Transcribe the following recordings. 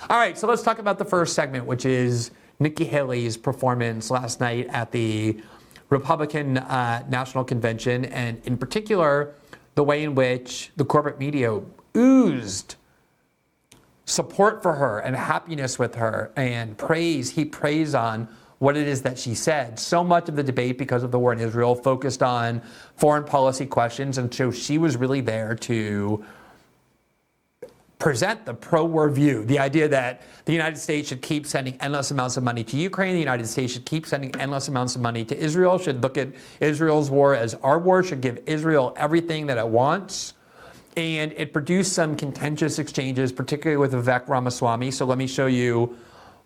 All right, so let's talk about the first segment, which is Nikki Haley's performance last night at the Republican National Convention, and in particular, the way in which the corporate media oozed support for her and happiness with her and heaped praise on what it is that she said. So much of the debate, because of the war in Israel, focused on foreign policy questions, and so she was really there to present the pro-war view, the idea that the United States should keep sending endless amounts of money to Ukraine, the United States should keep sending endless amounts of money to Israel, should look at Israel's war as our war, should give Israel everything that it wants. And it produced some contentious exchanges, particularly with Vivek Ramaswamy. So let me show you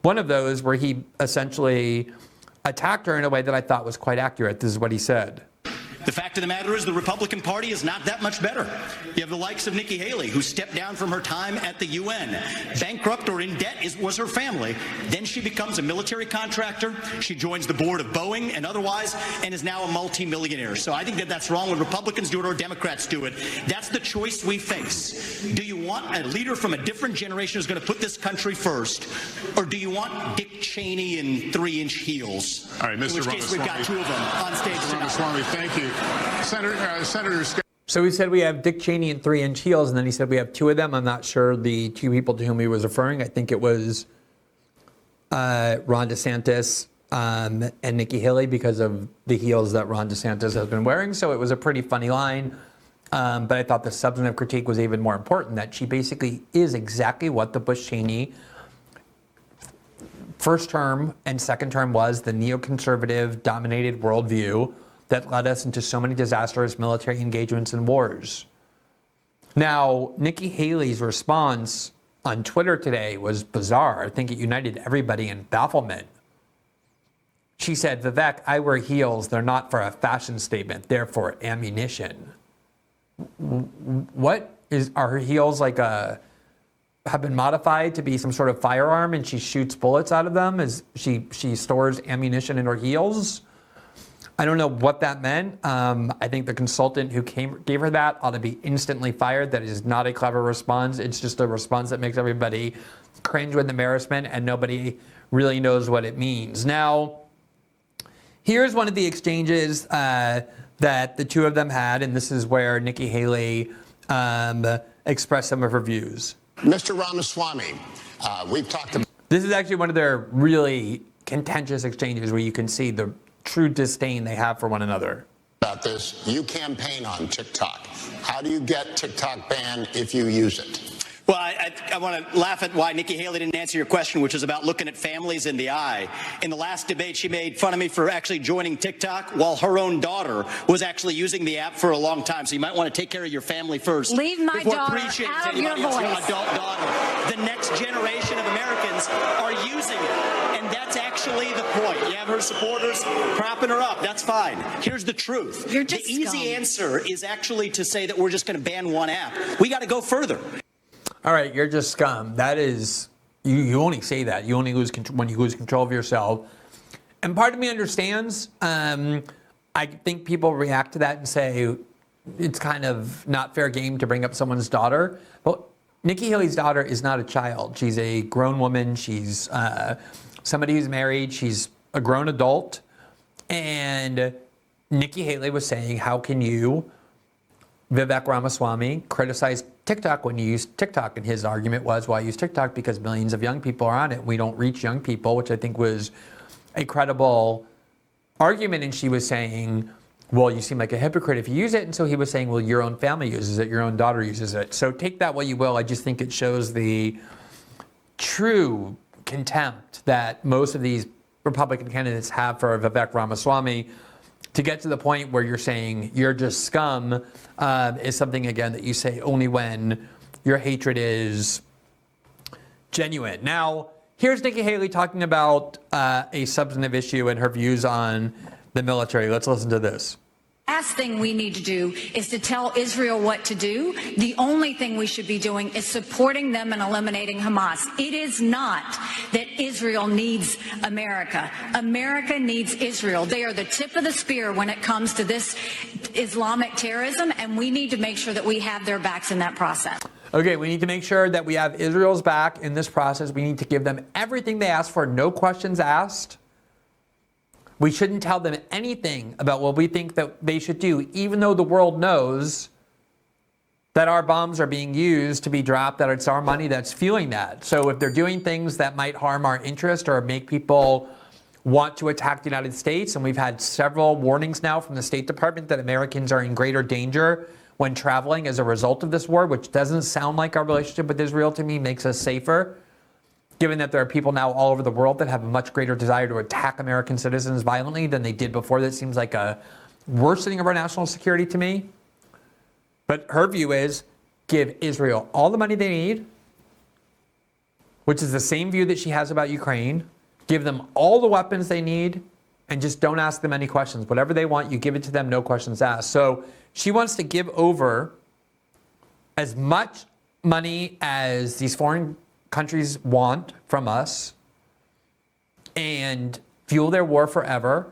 one of those where he essentially attacked her in a way that I thought was quite accurate. This is what he said. The fact of the matter is the Republican Party is not that much better. You have the likes of Nikki Haley, who stepped down from her time at the UN. Bankrupt or in debt was her family. Then she becomes a military contractor. She joins the board of Boeing and otherwise, and is now a multimillionaire. So I think that that's wrong when Republicans do it or Democrats do it. That's the choice we face. Do you want a leader from a different generation who's going to put this country first, or do you want Dick Cheney in 3-inch heels? All right, Mr. In which case we've got two of them on stage. Mr. Ramaswamy, thank you. Senator Scott. So he said we have Dick Cheney in 3-inch heels, and then he said we have two of them. I'm not sure the two people to whom he was referring. I think it was Ron DeSantis and Nikki Haley, because of the heels that Ron DeSantis has been wearing. So it was a pretty funny line. But I thought the substantive critique was even more important, that she basically is exactly what the Bush-Cheney first term and second term was, the neoconservative dominated worldview that led us into so many disastrous military engagements and wars. Now, Nikki Haley's response on Twitter today was bizarre. I think it united everybody in bafflement. She said, Vivek, I wear heels. They're not for a fashion statement. They're for ammunition. Are her heels like have been modified to be some sort of firearm and she shoots bullets out of them as she stores ammunition in her heels? I don't know what that meant. I think the consultant who gave her that ought to be instantly fired. That is not a clever response. It's just a response that makes everybody cringe with embarrassment, and nobody really knows what it means. Now, here's one of the exchanges that the two of them had, and this is where Nikki Haley expressed some of her views. Mr. Ramaswamy, we've talked about... This is actually one of their really contentious exchanges where you can see the true disdain they have for one another. About this, you campaign on TikTok. How do you get TikTok banned if you use it? Well, I want to laugh at why Nikki Haley didn't answer your question, which is about looking at families in the eye. In the last debate, she made fun of me for actually joining TikTok while her own daughter was actually using the app for a long time. So you might want to take care of your family first. Leave my daughter preaching out to of your anybody else's voice. adult daughter. The next generation of Americans are using it. And that's actually the point. You have her supporters propping her up. That's fine. Here's the truth. You're just the easy scum. answer is actually to say that we're just going to ban one app. We got to go further. All right, you're just scum. That is, you only say that. You only lose when you lose control of yourself. And part of me understands. I think people react to that and say it's kind of not fair game to bring up someone's daughter. But Nikki Haley's daughter is not a child. She's a grown woman. She's somebody who's married. She's a grown adult. And Nikki Haley was saying, how can you, Vivek Ramaswamy, criticize TikTok when you use TikTok? And his argument was, well, I use TikTok because millions of young people are on it. We don't reach young people, which I think was a credible argument. And she was saying, well, you seem like a hypocrite if you use it. And so he was saying, well, your own family uses it. Your own daughter uses it. So take that what you will. I just think it shows the true contempt that most of these Republican candidates have for Vivek Ramaswamy. To get to the point where you're saying you're just scum is something, again, that you say only when your hatred is genuine. Now, here's Nikki Haley talking about a substantive issue and her views on the military. Let's listen to this. Last thing we need to do is to tell Israel what to do. The only thing we should be doing is supporting them and eliminating Hamas. It is not that Israel needs America. America needs Israel. They are the tip of the spear when it comes to this Islamic terrorism, and we need to make sure that we have their backs in that process. Okay, we need to make sure that we have Israel's back in this process. We need to give them everything they ask for, no questions asked. We shouldn't tell them anything about what we think that they should do, even though the world knows that our bombs are being used to be dropped, that it's our money that's fueling that. So if they're doing things that might harm our interest or make people want to attack the United States, and we've had several warnings now from the State Department that Americans are in greater danger when traveling as a result of this war, which doesn't sound like our relationship with Israel to me makes us safer, given that there are people now all over the world that have a much greater desire to attack American citizens violently than they did before. That seems like a worsening of our national security to me. But her view is give Israel all the money they need, which is the same view that she has about Ukraine. Give them all the weapons they need and just don't ask them any questions. Whatever they want, you give it to them, no questions asked. So she wants to give over as much money as these foreign countries want from us and fuel their war forever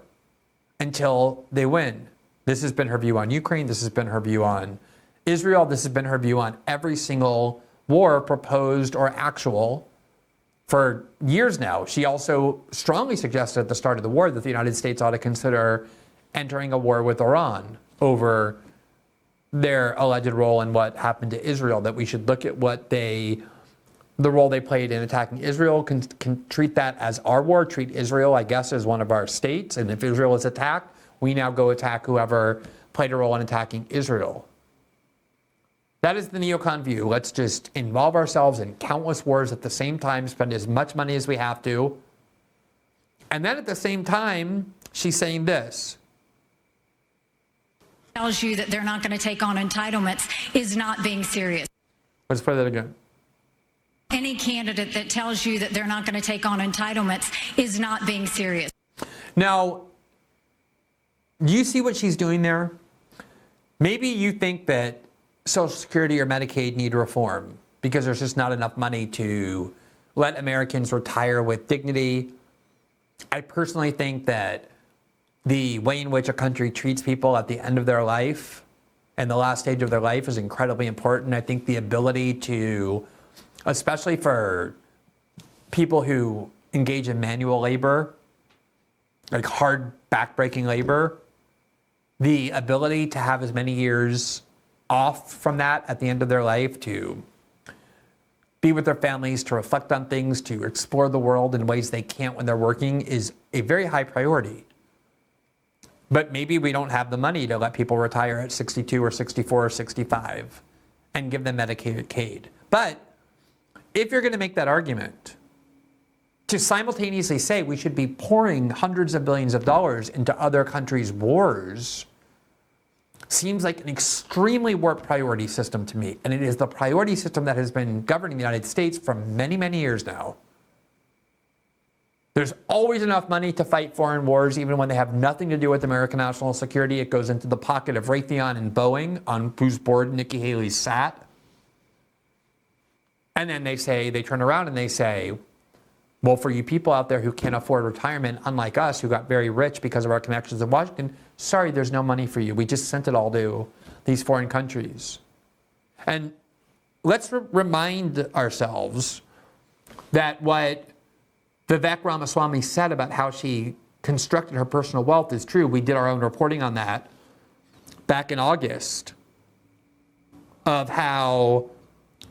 until they win. This has been her view on Ukraine. This has been her view on Israel. This has been her view on every single war, proposed or actual, for years now. She also strongly suggested at the start of the war that the United States ought to consider entering a war with Iran over their alleged role in what happened to Israel, that we should look at the role they played in attacking Israel, can treat that as our war, treat Israel, I guess, as one of our states. And if Israel is attacked, we now go attack whoever played a role in attacking Israel. That is the neocon view. Let's just involve ourselves in countless wars at the same time, spend as much money as we have to. And then at the same time, she's saying this. Tells you that they're not going to take on entitlements is not being serious. Let's play that again. Any candidate that tells you that they're not going to take on entitlements is not being serious. Now, do you see what she's doing there? Maybe you think that Social Security or Medicaid need reform because there's just not enough money to let Americans retire with dignity. I personally think that the way in which a country treats people at the end of their life and the last stage of their life is incredibly important. I think the ability to, especially for people who engage in manual labor, like hard backbreaking labor, the ability to have as many years off from that at the end of their life, to be with their families, to reflect on things, to explore the world in ways they can't when they're working, is a very high priority. But maybe we don't have the money to let people retire at 62 or 64 or 65 and give them Medicaid. But if you're going to make that argument, to simultaneously say we should be pouring hundreds of billions of dollars into other countries' wars seems like an extremely warped priority system to me. And it is the priority system that has been governing the United States for many, many years now. There's always enough money to fight foreign wars, even when they have nothing to do with American national security. It goes into the pocket of Raytheon and Boeing, on whose board Nikki Haley sat. And then they turn around and they say, well, for you people out there who can't afford retirement, unlike us, who got very rich because of our connections in Washington, sorry, there's no money for you. We just sent it all to these foreign countries. And let's remind ourselves that what Vivek Ramaswamy said about how she constructed her personal wealth is true. We did our own reporting on that back in August, of how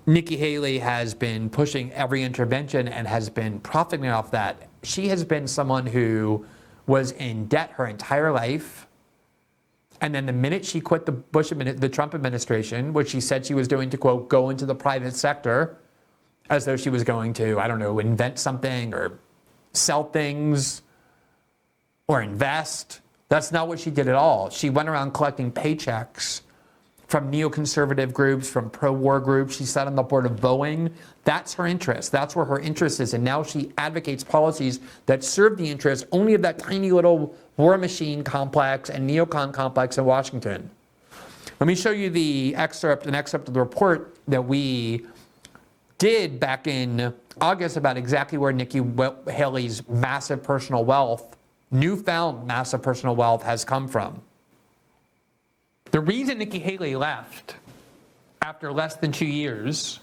Nikki Haley has been pushing every intervention and has been profiting off that. She has been someone who was in debt her entire life. And then the minute she quit the Trump administration, which she said she was doing to, quote, go into the private sector, as though she was going to, I don't know, invent something or sell things or invest. That's not what she did at all. She went around collecting paychecks from neoconservative groups, from pro-war groups. She sat on the board of Boeing. That's her interest. That's where her interest is. And now she advocates policies that serve the interests only of that tiny little war machine complex and neocon complex in Washington. Let me show you an excerpt of the report that we did back in August about exactly where Nikki Haley's massive personal wealth, newfound massive personal wealth, has come from. The reason Nikki Haley left after less than 2 years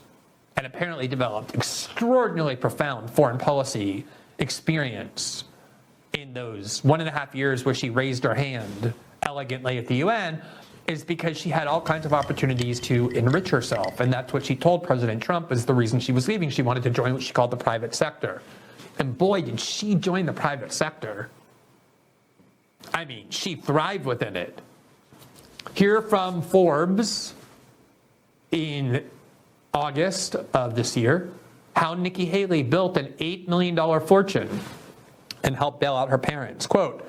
and apparently developed extraordinarily profound foreign policy experience in those 1.5 years where she raised her hand elegantly at the UN, is because she had all kinds of opportunities to enrich herself. And that's what she told President Trump is the reason she was leaving. She wanted to join what she called the private sector. And boy, did she join the private sector. I mean, she thrived within it. Here from Forbes in August of this year, how Nikki Haley built an $8 million fortune and helped bail out her parents. Quote,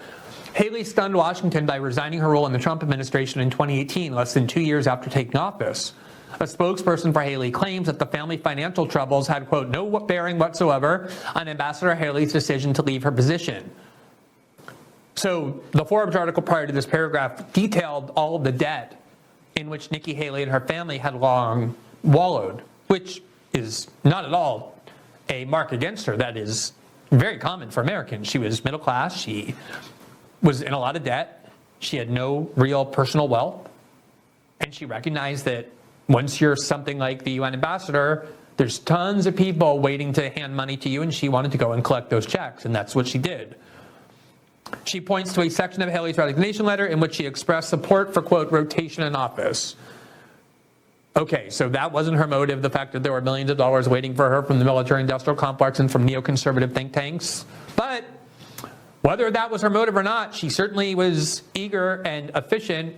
Haley stunned Washington by resigning her role in the Trump administration in 2018, less than 2 years after taking office. A spokesperson for Haley claims that the family financial troubles had, quote, no bearing whatsoever on Ambassador Haley's decision to leave her position. So the Forbes article prior to this paragraph detailed all of the debt in which Nikki Haley and her family had long wallowed, which is not at all a mark against her. That is very common for Americans. She was middle class. She was in a lot of debt. She had no real personal wealth. And she recognized that once you're something like the UN ambassador, there's tons of people waiting to hand money to you, and she wanted to go and collect those checks, and that's what she did. She points to a section of Haley's resignation letter in which she expressed support for, quote, rotation in office. Okay, so that wasn't her motive, the fact that there were millions of dollars waiting for her from the military-industrial complex and from neoconservative think tanks. But whether that was her motive or not, she certainly was eager and efficient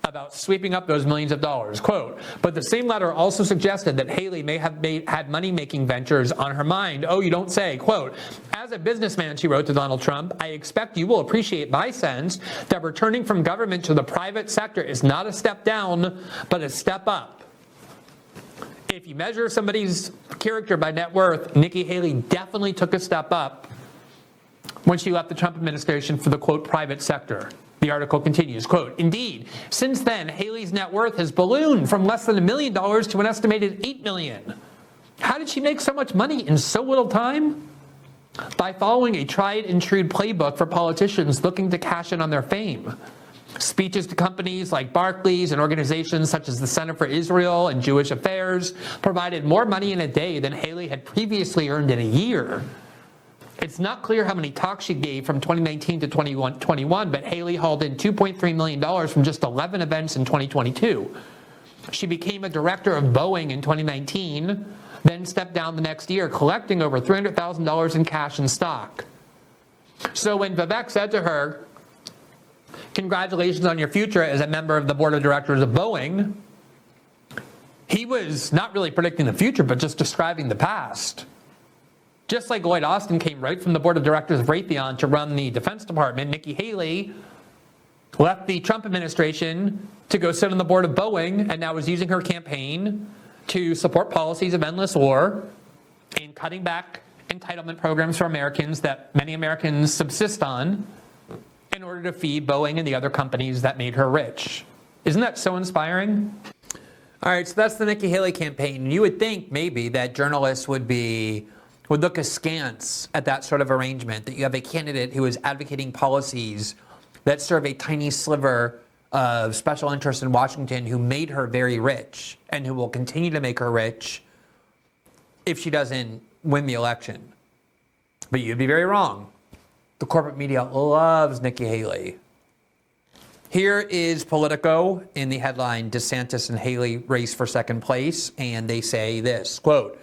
about sweeping up those millions of dollars. Quote, but the same letter also suggested that Haley may have had money-making ventures on her mind. Oh, you don't say. Quote, as a businessman, she wrote to Donald Trump, I expect you will appreciate my sense that returning from government to the private sector is not a step down, but a step up. If you measure somebody's character by net worth, Nikki Haley definitely took a step up when she left the Trump administration for the, quote, private sector. The article continues, quote, indeed, since then, Haley's net worth has ballooned from less than $1 million to an estimated $8 million. How did she make so much money in so little time? By following a tried and true playbook for politicians looking to cash in on their fame. Speeches to companies like Barclays and organizations such as the Center for Israel and Jewish Affairs provided more money in a day than Haley had previously earned in a year. It's not clear how many talks she gave from 2019 to 2021, but Haley hauled in $2.3 million from just 11 events in 2022. She became a director of Boeing in 2019, then stepped down the next year, collecting over $300,000 in cash and stock. So when Vivek said to her, congratulations on your future as a member of the board of directors of Boeing, he was not really predicting the future, but just describing the past. Just like Lloyd Austin came right from the board of directors of Raytheon to run the Defense Department, Nikki Haley left the Trump administration to go sit on the board of Boeing and now is using her campaign to support policies of endless war in cutting back entitlement programs for Americans that many Americans subsist on in order to feed Boeing and the other companies that made her rich. Isn't that so inspiring? All right, so that's the Nikki Haley campaign. You would think maybe that journalists would look askance at that sort of arrangement, that you have a candidate who is advocating policies that serve a tiny sliver of special interest in Washington who made her very rich and who will continue to make her rich if she doesn't win the election. But you'd be very wrong. The corporate media loves Nikki Haley. Here is Politico in the headline, DeSantis and Haley race for second place, and they say this, quote,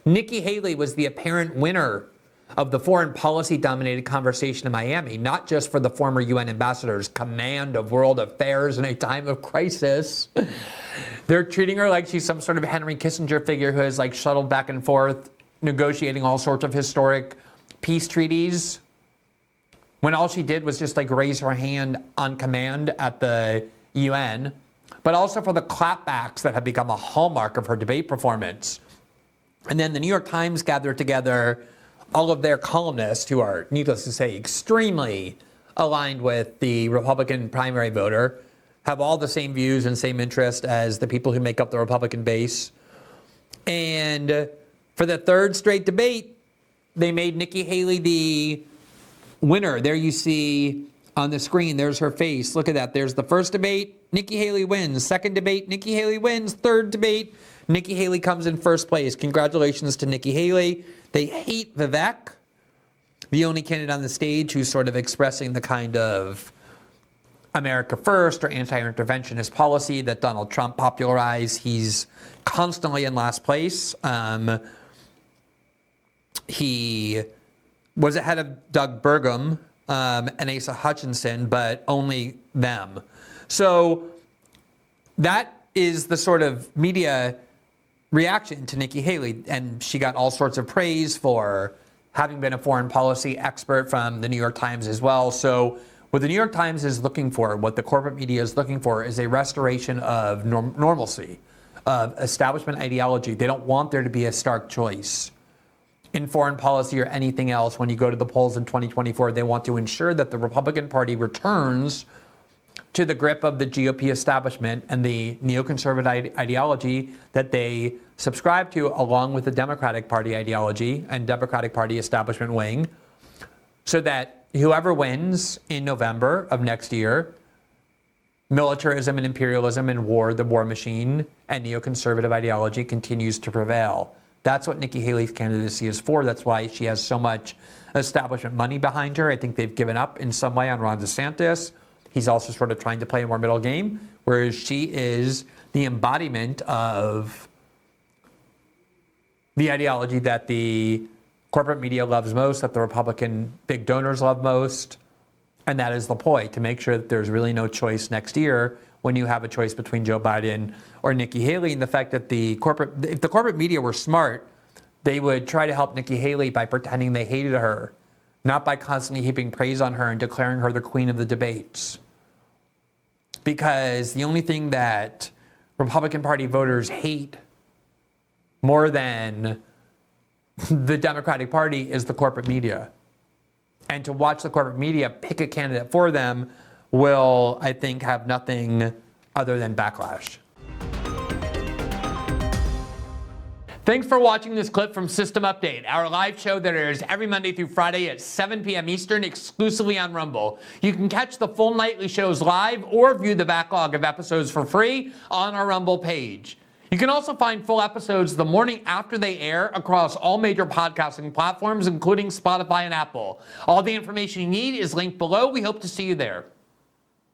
Nikki Haley was the apparent winner of the foreign policy-dominated conversation in Miami, not just for the former UN ambassador's command of world affairs in a time of crisis. They're treating her like she's some sort of Henry Kissinger figure who has like shuttled back and forth, negotiating all sorts of historic peace treaties, when all she did was just like raise her hand on command at the UN, but also for the clapbacks that have become a hallmark of her debate performance. And then the New York Times gathered together all of their columnists who are, needless to say, extremely aligned with the Republican primary voter, have all the same views and same interest as the people who make up the Republican base. And for the third straight debate, they made Nikki Haley the winner. There you see on the screen. There's her face. Look at that. There's the first debate. Nikki Haley wins. Second debate. Nikki Haley wins. Third debate. Nikki Haley comes in first place. Congratulations to Nikki Haley. They hate Vivek, the only candidate on the stage who's sort of expressing the kind of America First or anti-interventionist policy that Donald Trump popularized. He's constantly in last place. He was ahead of Doug Burgum and Asa Hutchinson, but only them. So that is the sort of media reaction to Nikki Haley, and she got all sorts of praise for having been a foreign policy expert from the New York Times as well. So what the New York Times is looking for, what the corporate media is looking for, is a restoration of normalcy, of establishment ideology. They don't want there to be a stark choice in foreign policy or anything else. When you go to the polls in 2024, they want to ensure that the Republican Party returns to the grip of the GOP establishment and the neoconservative ideology that they subscribe to, along with the Democratic Party ideology and Democratic Party establishment wing, so that whoever wins in November of next year, militarism and imperialism and war, the war machine, and neoconservative ideology continues to prevail. That's what Nikki Haley's candidacy is for. That's why she has so much establishment money behind her. I think they've given up in some way on Ron DeSantis. He's also sort of trying to play a more middle game, whereas she is the embodiment of the ideology that the corporate media loves most, that the Republican big donors love most, and that is the ploy, to make sure that there's really no choice next year when you have a choice between Joe Biden or Nikki Haley. And the fact that if the corporate media were smart, they would try to help Nikki Haley by pretending they hated her, not by constantly heaping praise on her and declaring her the queen of the debates. Because the only thing that Republican Party voters hate more than the Democratic Party is the corporate media. And to watch the corporate media pick a candidate for them will, I think, have nothing other than backlash. Thanks for watching this clip from System Update, our live show that airs every Monday through Friday at 7 p.m. Eastern, exclusively on Rumble. You can catch the full nightly shows live or view the backlog of episodes for free on our Rumble page. You can also find full episodes the morning after they air across all major podcasting platforms, including Spotify and Apple. All the information you need is linked below. We hope to see you there.